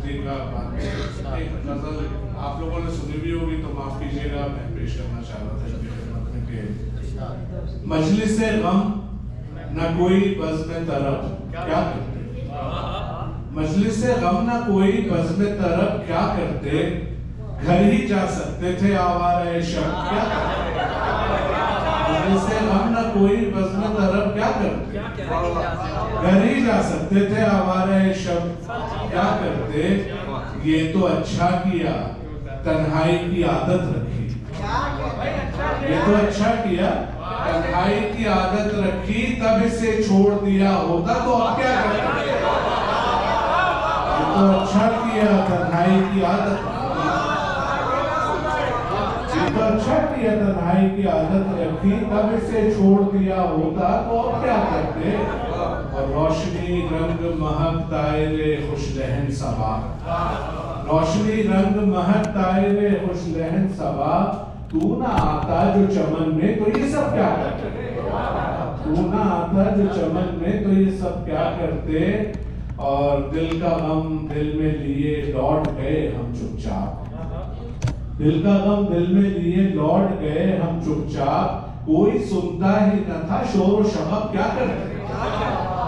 रोशनी का बात एक गजल आप लोगों ने सुनी भी होगी तो माफ कीजिएगा, मैं पेश करना चाह रहा था इनकी खिदमत में कि मजलिस से गम न कोई बज़्म तरब क्या करते, मजलिस से गम न कोई बज़्म तरब क्या करते, घर ही जा सकते थे आवारा शब क्या करते, मजलिस से गम न कोई बज़्म तरब क्या करते, घर ही जा सकते थे आवारा शब क्या करते। ये तो अच्छा किया तन्हाई की आदत रखी, ये तो अच्छा किया तन्हाई की आदत रखी, तब इसे छोड़ दिया होता तो अब क्या करते। ये तो अच्छा किया तन्हाई की आदत रखी, ये तो अच्छा किया तन्हाई की आदत रखी, तब इसे छोड़ दिया होता तो अब क्या करते। और रोशनी रंग महक तायरे खुश लहन सबा, रोशनी रंग महक तायरे खुश लहन सबा, तू ना आता जो चमन में तो ये सब क्या करते, तू ना आता जो चमन में तो ये सब क्या करते। और दिल का गम दिल में लिए लौट गए हम चुपचाप, दिल का गम दिल में लिए लौट गए हम चुपचाप, कोई सुनता ही न था शोर व शबब क्या करते।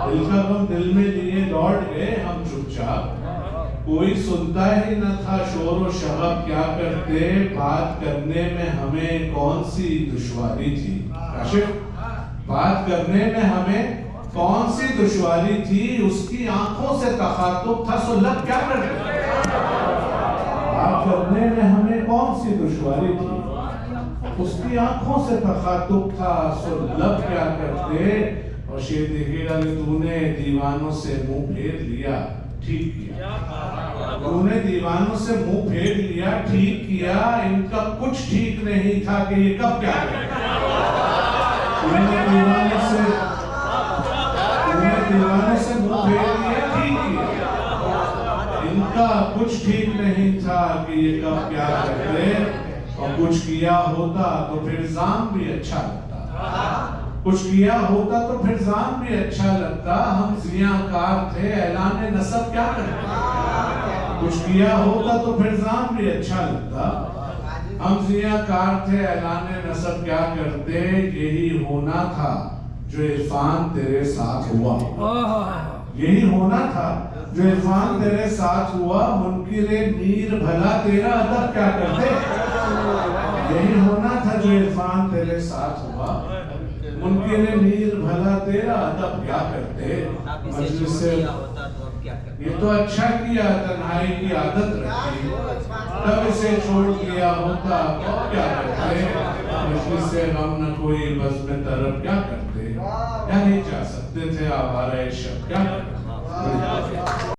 दिल का गम दिल में लिए लौट गए हम चुपचाप, कोई सुनता ही न था शोर व शबब क्या करते। बात करने में हमें कौन सी दुश्वारी थी, काशिफ बात करने में हमें कौन सी दुश्वारी थी, उसकी आंखों से तखातुब था सो लब क्या करते। बात करने में हमें कौन सी दुश्वारी थी, उसकी आंखों से तखातुब था सो लब क्या करते। और शेर देखिएगा कि तूने दीवानों से मुंह फेर लिया ठीक किया, तूने दीवानों से मुंह फेर लिया ठीक किया, इनका कुछ ठीक नहीं था कि ये कब क्या करते। तूने दीवानों से मुंह फेर लिया ठीक किया, इनका कुछ ठीक नहीं था कि ये कब क्या करते। और कुछ किया होता तो फिर जाम भी अच्छा लगता, कुछ किया होता तो फिर जाम भी अच्छा लगता। हम ज़ियाकार थे ऐलान नसब क्या करते, कुछ किया होता तो फिर जाम भी अच्छा लगता। हम ज़ियाकार थे ऐलान नसब क्या करते। यही होना था जो इरफान तेरे साथ हुआ, यही होना था जो इरफान तेरे साथ हुआ। मुनकिरे मीर भला तेरा अदब क्या करते, यही होना था जो इरफान तेरे साथ हुआ। मुनकिरे मीर भला तेरा अदब क्या करते। मजलिस से ये तो अच्छा किया तन्हाई की आदत रखी, तब इसे छोड़ दिया होता तो क्या करते। मजलिस से गम न कोई बज़्म तरब क्या करते, क्या नहीं जा सकते थे आवारा शब क्या करते।